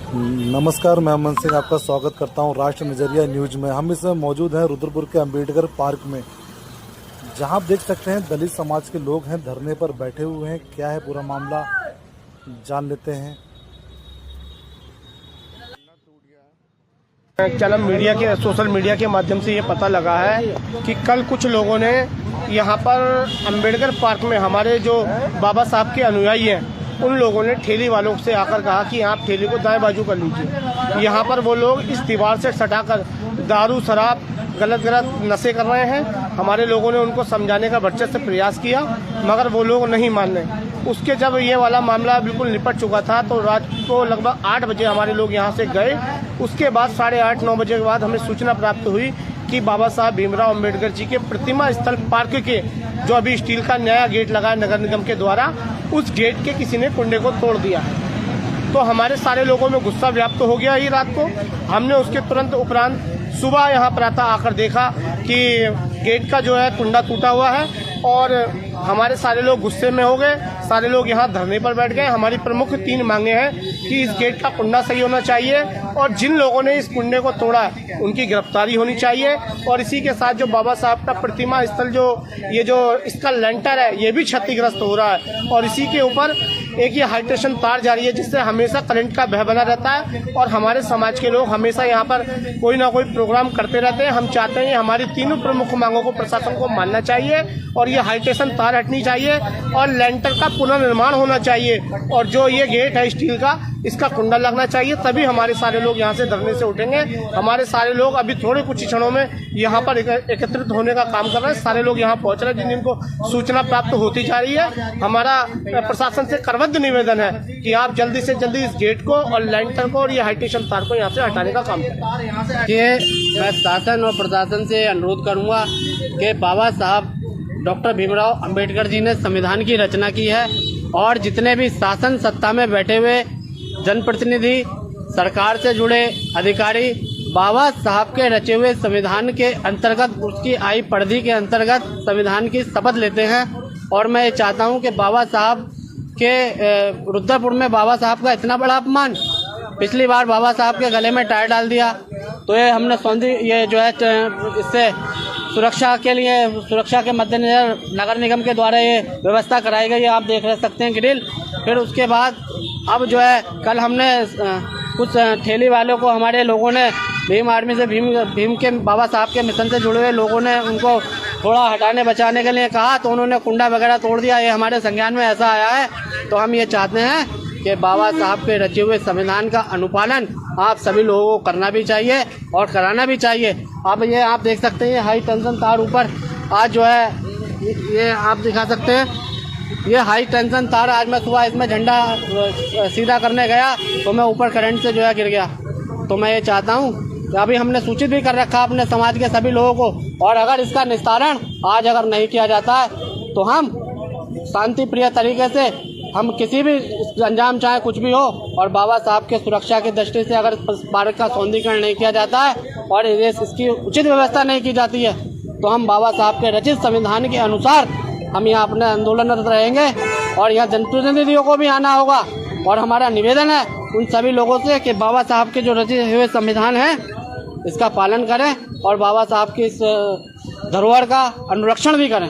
नमस्कार, मैं अमन सिंह आपका स्वागत करता हूं राष्ट्र नजरिया न्यूज में। हम इस समय मौजूद हैं रुद्रपुर के अंबेडकर पार्क में, जहां आप देख सकते हैं दलित समाज के लोग हैं, धरने पर बैठे हुए हैं। क्या है पूरा मामला, जान लेते हैं। चैनल मीडिया के सोशल मीडिया के माध्यम से ये पता लगा है कि कल कुछ लोगों ने यहाँ पर अंबेडकर पार्क में हमारे जो बाबा साहब के अनुयायी हैं उन लोगों ने ठेली वालों से आकर कहा कि आप ठेली को दाएं बाजू कर लीजिए। यहाँ पर वो लोग इस दीवार से सटाकर दारू शराब गलत नशे कर रहे हैं। हमारे लोगों ने उनको समझाने का वर्चस्व प्रयास किया मगर वो लोग नहीं मान रहे। उसके जब ये वाला मामला बिल्कुल निपट चुका था तो रात को लगभग 8 बजे हमारे लोग यहाँ से गए। उसके बाद 8:30-9 बजे के बाद हमें सूचना प्राप्त हुई कि बाबा साहब भीमराव अंबेडकर जी के प्रतिमा स्थल पार्क के जो अभी स्टील का नया गेट लगा है नगर निगम के द्वारा, उस गेट के किसी ने कुंडे को तोड़ दिया। तो हमारे सारे लोगों में गुस्सा व्याप्त हो गया ही रात को। हमने उसके तुरंत उपरांत सुबह यहाँ प्रातः आकर देखा कि गेट का जो है कुंडा टूटा हुआ है और हमारे सारे लोग गुस्से में हो गए। सारे लोग यहाँ धरने पर बैठ गए। हमारी प्रमुख 3 मांगे हैं कि इस गेट का कुंडा सही होना चाहिए और जिन लोगों ने इस कुंडे को तोड़ा उनकी गिरफ्तारी होनी चाहिए। और इसी के साथ जो बाबा साहब का प्रतिमा स्थल जो इसका लेंटर है ये भी क्षतिग्रस्त हो रहा है और इसी के ऊपर एक ये हाई टेंशन तार जा रही है जिससे हमेशा करंट का भय बना रहता है और हमारे समाज के लोग हमेशा यहाँ पर कोई ना कोई प्रोग्राम करते रहते हैं। हम चाहते हैं हमारी 3 प्रमुख मांगों को प्रशासन को मानना चाहिए और ये हाई टेंशन तार हटनी चाहिए और लेंटर का पुनर्निर्माण होना चाहिए और जो ये गेट है स्टील का इसका कुंडा लगना चाहिए, तभी हमारे सारे लोग यहाँ से धरने से उठेंगे। हमारे सारे लोग अभी थोड़े कुछ क्षणों में यहाँ पर एकत्रित होने का काम कर रहे हैं। सारे लोग यहाँ पहुँच रहे हैं जिनको सूचना प्राप्त होती जा रही है। हमारा प्रशासन से करबद्ध निवेदन है कि आप जल्दी से जल्दी इस गेट को और लेंटर को और ये हाई टेंशन तार को यहाँ से हटाने का काम करें। ये मैं शासन और प्रशासन से अनुरोध करूँगा कि बाबा साहब डॉक्टर भीमराव अंबेडकर जी ने संविधान की रचना की है और जितने भी शासन सत्ता में बैठे हुए जनप्रतिनिधि, सरकार से जुड़े अधिकारी बाबा साहब के रचे हुए संविधान के अंतर्गत, उसकी आई परिधि के अंतर्गत संविधान की शपथ लेते हैं। और मैं ये चाहता हूं कि बाबा साहब के रुद्रपुर में बाबा साहब का इतना बड़ा अपमान, पिछली बार बाबा साहब के गले में टायर डाल दिया तो ये हमने ये जो है इससे सुरक्षा के मद्देनजर नगर निगम के द्वारा ये व्यवस्था कराई गई है। आप देख सकते हैं ग्रिल। फिर उसके बाद अब जो है कल हमने कुछ ठेली वालों को, हमारे लोगों ने भीम आर्मी से भीम के बाबा साहब के मिशन से जुड़े हुए लोगों ने उनको थोड़ा हटाने बचाने के लिए कहा तो उन्होंने कुंडा वगैरह तोड़ दिया। ये हमारे संज्ञान में ऐसा आया है। तो हम ये चाहते हैं कि बाबा साहब के रचे हुए संविधान का अनुपालन आप सभी लोगों को करना भी चाहिए और कराना भी चाहिए। अब ये आप देख सकते हैं हाई टेंशन तार ऊपर आज जो है ये आप दिखा सकते हैं, ये हाई टेंशन तार आज मैं सुबह इसमें झंडा सीधा करने गया तो मैं ऊपर करंट से जो है गिर गया। तो मैं ये चाहता हूँ कि अभी हमने सूचित भी कर रखा अपने समाज के सभी लोगों को और अगर इसका निस्तारण आज अगर नहीं किया जाता है तो हम शांति प्रिय तरीके से हम किसी भी अंजाम चाहे कुछ भी हो और बाबा साहब के सुरक्षा की दृष्टि से अगर पार्क का सौंदर्यीकरण नहीं किया जाता है और इसकी उचित व्यवस्था नहीं की जाती है तो हम बाबा साहब के रचित संविधान के अनुसार हम यहाँ अपने आंदोलनरत रहेंगे और यहाँ जनप्रतिनिधियों को भी आना होगा। और हमारा निवेदन है उन सभी लोगों से कि बाबा साहब के जो रचे हुए संविधान है इसका पालन करें और बाबा साहब की इस धरोहर का अनुरक्षण भी करें।